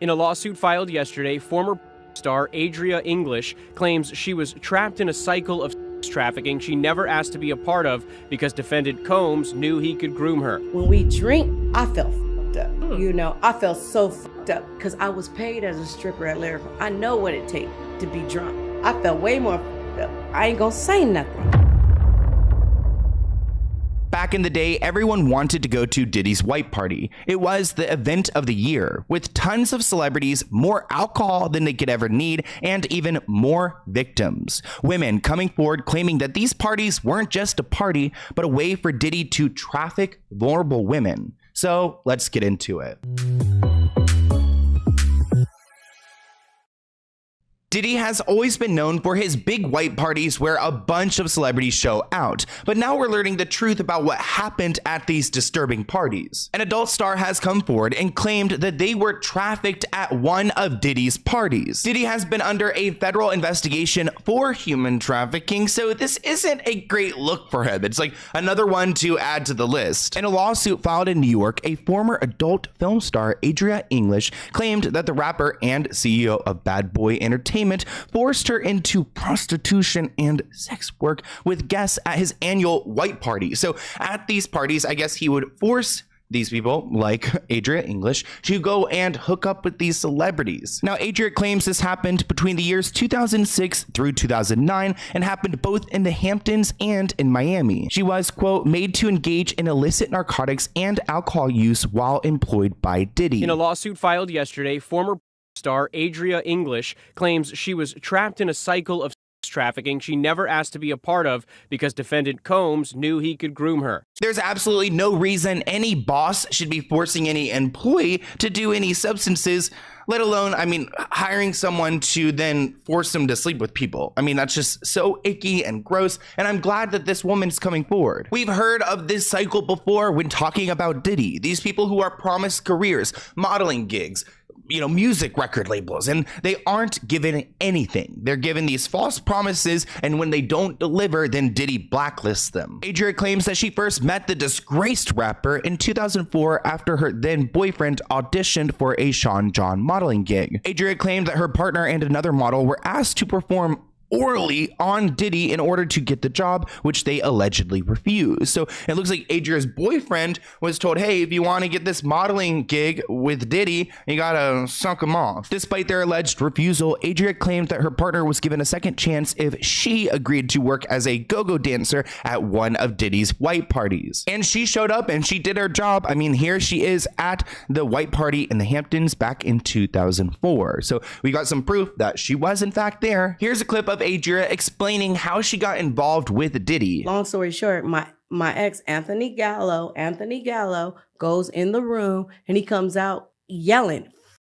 In a lawsuit filed yesterday, former star Adria English claims she was trapped in a cycle of sex trafficking she never asked to be a part of because defendant Combs knew he could groom her. When we drink, I felt fucked up. You know, I felt so fucked up because I was paid as a stripper at Lyrical. I know what it takes to be drunk. I felt way more fucked up. I ain't gonna say nothing. Back in the day, everyone wanted to go to Diddy's white party. It was the event of the year, with tons of celebrities, more alcohol than they could ever need, and even more victims. Women coming forward claiming that these parties weren't just a party, but a way for Diddy to traffic vulnerable women. So let's get into it. Diddy has always been known for his big white parties where a bunch of celebrities show out, but now we're learning the truth about what happened at these disturbing parties. An adult star has come forward and claimed that they were trafficked at one of Diddy's parties. Diddy has been under a federal investigation for human trafficking, so this isn't a great look for him. It's like another one to add to the list. In a lawsuit filed in New York, a former adult film star, Adria English, claimed that the rapper and CEO of Bad Boy Entertainment forced her into prostitution and sex work with guests at his annual white party. So at these parties, I guess he would force these people, like Adria English, to go and hook up with these celebrities. Now, Adria claims this happened between the years 2006 through 2009 and happened both in the Hamptons and in Miami. She was, quote, made to engage in illicit narcotics and alcohol use while employed by Diddy. In a lawsuit filed yesterday, former star Adria English claims she was trapped in a cycle of sex trafficking she never asked to be a part of because defendant Combs knew he could groom her. There's absolutely no reason any boss should be forcing any employee to do any substances, let alone, hiring someone to then force them to sleep with people. That's just so icky and gross, and I'm glad that this woman's coming forward. We've heard of this cycle before when talking about Diddy. These people who are promised careers, modeling gigs, music record labels, and they aren't given anything. They're given these false promises, and when they don't deliver, then Diddy blacklists them. Adria claims that she first met the disgraced rapper in 2004 after her then boyfriend auditioned for a Sean John modeling gig. Adria claimed that her partner and another model were asked to perform orally on Diddy in order to get the job, which they allegedly refused. So it looks like Adria's boyfriend was told, hey, if you want to get this modeling gig with Diddy, you gotta suck him off. Despite their alleged refusal, Adria claimed that her partner was given a second chance if she agreed to work as a go-go dancer at one of Diddy's white parties. And she showed up and she did her job. Here she is at the white party in the Hamptons back in 2004. So we got some proof that she was in fact there. Here's a clip of Adria explaining how she got involved with Diddy. Long story short, my ex, Anthony Gallo, goes in the room and he comes out yelling,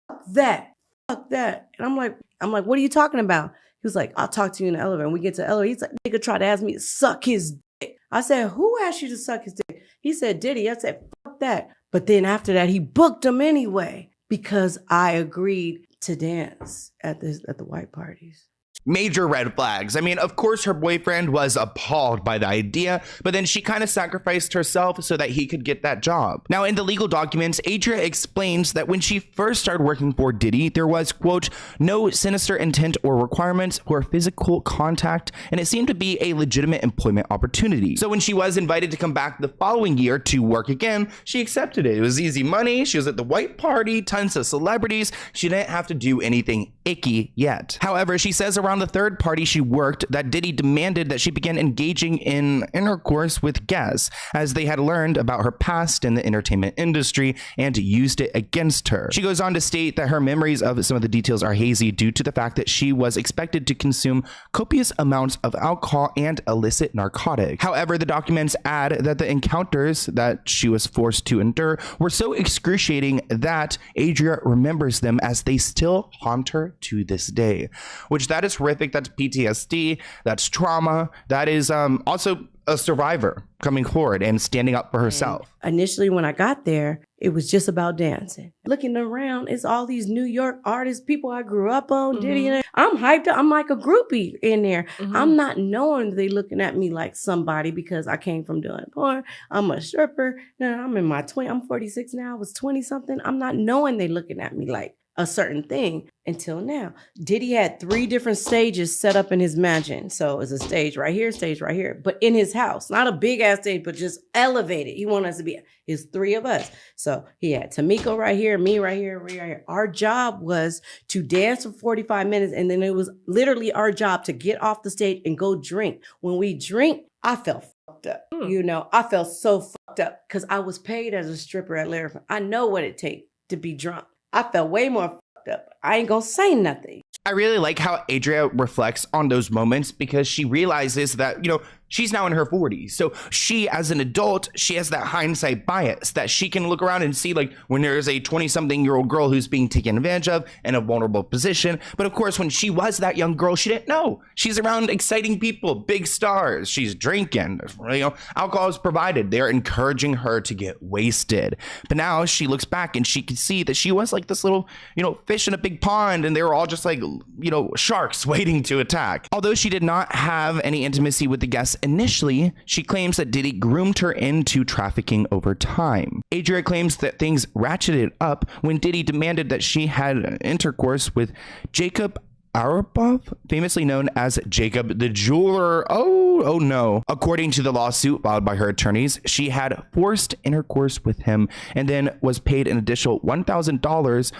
fuck that. And I'm like, what are you talking about? He was like, I'll talk to you in the elevator. And we get to the elevator. He's like, nigga tried to ask me to suck his dick. I said, who asked you to suck his dick? He said, Diddy. I said, fuck that. But then after that, he booked him anyway because I agreed to dance at the white parties. Major red flags. Of course, her boyfriend was appalled by the idea, but then she kind of sacrificed herself so that he could get that job. Now, in the legal documents, Adria explains that when she first started working for Diddy, there was, quote, no sinister intent or requirements for physical contact, and it seemed to be a legitimate employment opportunity. So when she was invited to come back the following year to work again, she accepted it. It was easy money. She was at the white party, tons of celebrities. She didn't have to do anything icky yet. However, she says around the third party she worked that Diddy demanded that she begin engaging in intercourse with guests, as they had learned about her past in the entertainment industry and used it against her. She goes on to state that her memories of some of the details are hazy due to the fact that she was expected to consume copious amounts of alcohol and illicit narcotics. However, the documents add that the encounters that she was forced to endure were so excruciating that Adria remembers them as they still haunt her to this day, which that is horrific. That's PTSD, that's trauma. That is also a survivor coming forward and standing up for herself. Initially, when I got there, it was just about dancing. Looking around, it's all these New York artists, people I grew up on, Diddy, and I'm hyped up. I'm like a groupie in there. I'm not knowing they looking at me like somebody because I came from doing porn. I'm a stripper. Now I'm in my 20s. I'm 46 now. I was 20 something. I'm not knowing they looking at me like a certain thing until now. Diddy had 3 different stages set up in his mansion. So it's a stage right here, but in his house, not a big ass stage, but just elevated. He wanted us to be his 3 of us. So he had Tamika right here, me right here, me right here. Our job was to dance for 45 minutes. And then it was literally our job to get off the stage and go drink. When we drink, I felt fucked up. You know, I felt so fucked up because I was paid as a stripper at Larry. I know what it takes to be drunk. I felt way more fucked up. I ain't gonna say nothing. I really like how Adria reflects on those moments because she realizes that, you know, she's now in her 40s. So she, as an adult, she has that hindsight bias that she can look around and see, like, when there's a 20-something-year-old girl who's being taken advantage of in a vulnerable position. But of course, when she was that young girl, she didn't know. She's around exciting people, big stars. She's drinking. You know, alcohol is provided. They're encouraging her to get wasted. But now she looks back and she can see that she was like this little, you know, fish in a big pond, and they were all just like, you know, sharks waiting to attack. Although she did not have any intimacy with the guests initially, she claims that Diddy groomed her into trafficking over time. Adria claims that things ratcheted up when Diddy demanded that she had intercourse with Jacob Arabov, famously known as Jacob the Jeweler. Oh no. According to the lawsuit filed by her attorneys, she had forced intercourse with him and then was paid an additional $1,000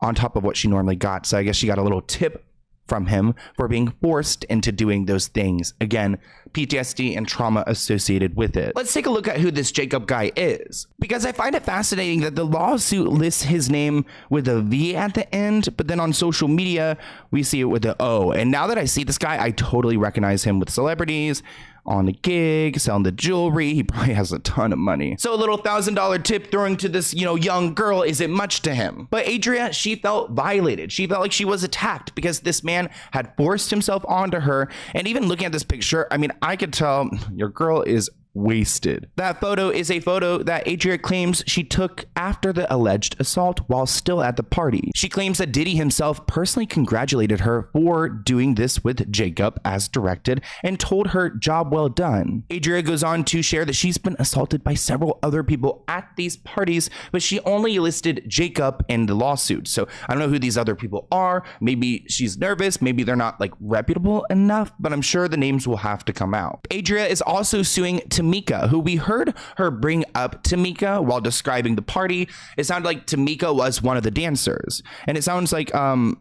on top of what she normally got. So I guess she got a little tip from him for being forced into doing those things. Again, PTSD and trauma associated with it. Let's take a look at who this Jacob guy is, because I find it fascinating that the lawsuit lists his name with a V at the end, but then on social media, we see it with the O. And now that I see this guy, I totally recognize him with celebrities, on the gig, selling the jewelry. He probably has a ton of money. So a little $1,000 tip throwing to this, you know, young girl isn't much to him. But Adria, she felt violated. She felt like she was attacked because this man had forced himself onto her. And even looking at this picture, I mean, I could tell your girl is wasted. That photo is a photo that Adria claims she took after the alleged assault while still at the party. She claims that Diddy himself personally congratulated her for doing this with Jacob as directed and told her job well done. Adria goes on to share that she's been assaulted by several other people at these parties, but she only listed Jacob in the lawsuit. So I don't know who these other people are. Maybe she's nervous. Maybe they're not like reputable enough, but I'm sure the names will have to come out. Adria is also suing Tamika, who we heard her bring up Tamika while describing the party. It sounded like Tamika was one of the dancers. And it sounds like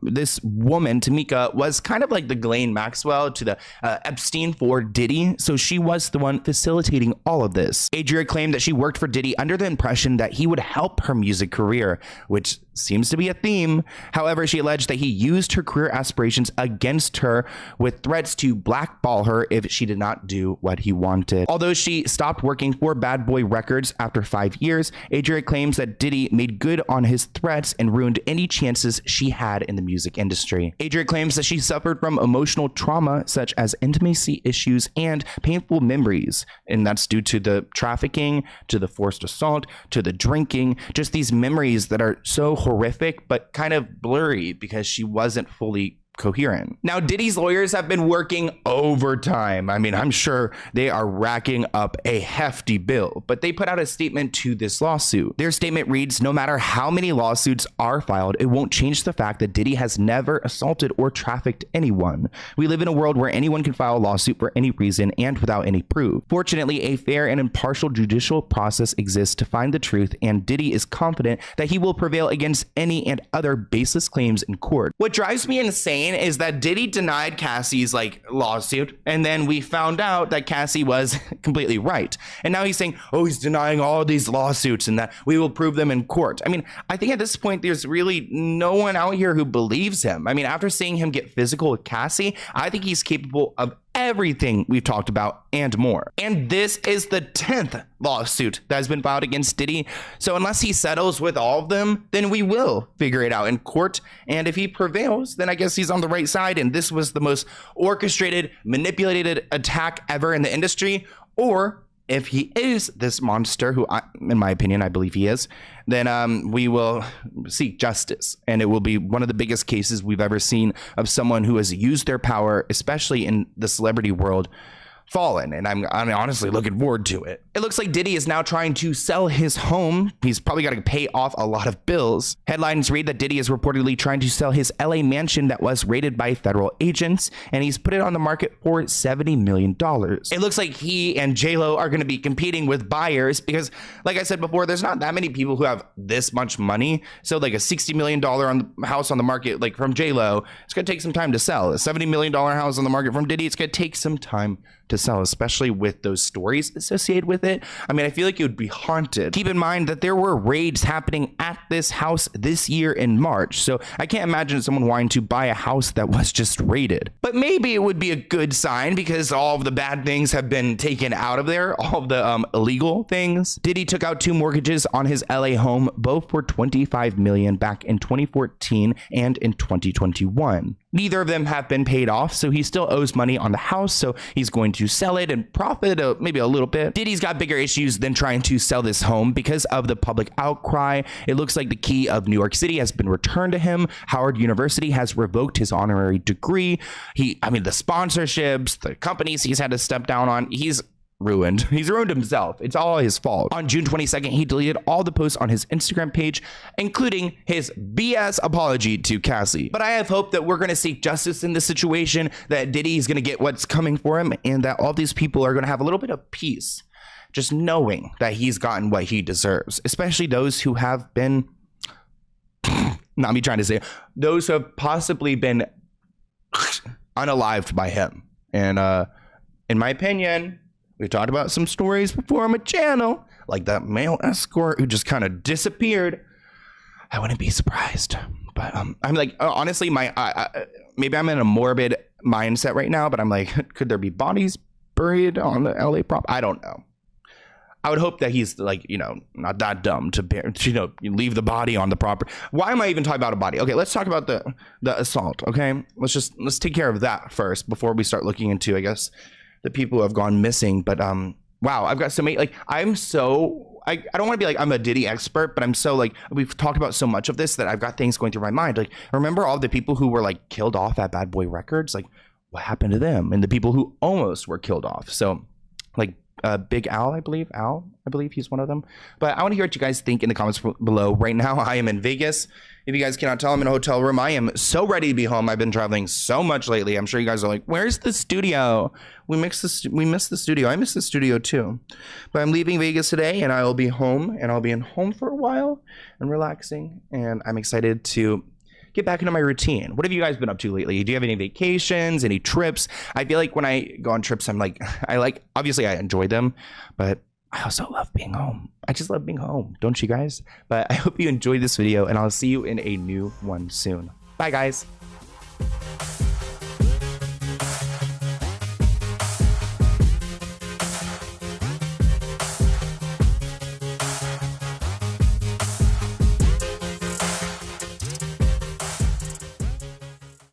this woman, Tamika, was kind of like the Ghislaine Maxwell to the Epstein for Diddy. So she was the one facilitating all of this. Adria claimed that she worked for Diddy under the impression that he would help her music career, which seems to be a theme. However, she alleged that he used her career aspirations against her with threats to blackball her if she did not do what he wanted. Although she stopped working for Bad Boy Records after 5 years, Adria claims that Diddy made good on his threats and ruined any chances she had in the music industry. Adria claims that she suffered from emotional trauma such as intimacy issues and painful memories, and that's due to the trafficking, to the forced assault, to the drinking, just these memories that are so horrific but kind of blurry because she wasn't fully coherent. Now, Diddy's lawyers have been working overtime. I mean, I'm sure they are racking up a hefty bill, but they put out a statement to this lawsuit. Their statement reads, "No matter how many lawsuits are filed, it won't change the fact that Diddy has never assaulted or trafficked anyone. We live in a world where anyone can file a lawsuit for any reason and without any proof. Fortunately, a fair and impartial judicial process exists to find the truth, and Diddy is confident that he will prevail against any and other baseless claims in court." What drives me insane is that Diddy denied Cassie's like lawsuit, and then we found out that Cassie was completely right. And now he's saying, oh, he's denying all these lawsuits and that we will prove them in court. I mean, I think at this point, there's really no one out here who believes him. I mean, after seeing him get physical with Cassie, I think he's capable of everything we've talked about and more. And this is the 10th lawsuit that has been filed against Diddy. So unless he settles with all of them, then we will figure it out in court. And if he prevails, then I guess he's on the right side. And this was the most orchestrated, manipulated attack ever in the industry. Or if he is this monster, who in my opinion, I believe he is, then we will seek justice. And it will be one of the biggest cases we've ever seen of someone who has used their power, especially in the celebrity world, fallen, and I'm honestly looking forward to it. It looks like Diddy is now trying to sell his home. He's probably got to pay off a lot of bills. Headlines read that Diddy is reportedly trying to sell his LA mansion that was raided by federal agents, and he's put it on the market for $70 million. It looks like he and J-Lo are going to be competing with buyers because, like I said before, there's not that many people who have this much money. So like a $60 million house on the market, like from J-Lo, it's going to take some time to sell. A $70 million house on the market from Diddy, it's going to take some time to sell, especially with those stories associated with it. I mean, I feel like it would be haunted. Keep in mind that there were raids happening at this house this year in March, so I can't imagine someone wanting to buy a house that was just raided. But maybe it would be a good sign because all of the bad things have been taken out of there, all of the illegal things. Diddy took out 2 mortgages on his LA home, both for $25 million back in 2014 and in 2021. Neither of them have been paid off, so he still owes money on the house, so he's going to sell it and profit maybe a little bit. Diddy's got bigger issues than trying to sell this home because of the public outcry. It looks like the key of New York City has been returned to him. Howard University has revoked his honorary degree. The sponsorships, the companies he's had to step down on, he's ruined himself. It's all his fault. On June 22nd, he deleted all the posts on his Instagram page, including his BS apology to Cassie. But I have hope that we're going to seek justice in this situation, that Diddy is going to get what's coming for him, and that all these people are going to have a little bit of peace, just knowing that he's gotten what he deserves, especially those who have been, not me trying to say, those who have possibly been unalived by him. And in my opinion, we've talked about some stories before on my channel, like that male escort who just kind of disappeared. I wouldn't be surprised. But I'm like, honestly, maybe I'm in a morbid mindset right now, but I'm like, could there be bodies buried on the LA prop? I don't know. I would hope that he's like, not that dumb to, leave the body on the property. Why am I even talking about a body? Okay, let's talk about the assault. Okay, let's take care of that first before we start looking into, I guess, the people who have gone missing. But wow, I've got so many, like, I don't want to be like I'm a Diddy expert, but I'm so, like, we've talked about so much of this that I've got things going through my mind. Like, remember all the people who were like killed off at Bad Boy Records? Like, what happened to them? And the people who almost were killed off. So like Big Al, I believe he's one of them. But I want to hear what you guys think in the comments below. Right now, I am in Vegas. If you guys cannot tell, I'm in a hotel room. I am so ready to be home. I've been traveling so much lately. I'm sure you guys are like, where's the studio? We missed the studio. I miss the studio too. But I'm leaving Vegas today, and I will be home, and I'll be home for a while and relaxing. And I'm excited to get back into my routine. What have you guys been up to lately? Do you have any vacations, any trips? I feel like when I go on trips, obviously I enjoy them, but I also love being home. I just love being home, don't you guys? But I hope you enjoyed this video, and I'll see you in a new one soon. Bye, guys.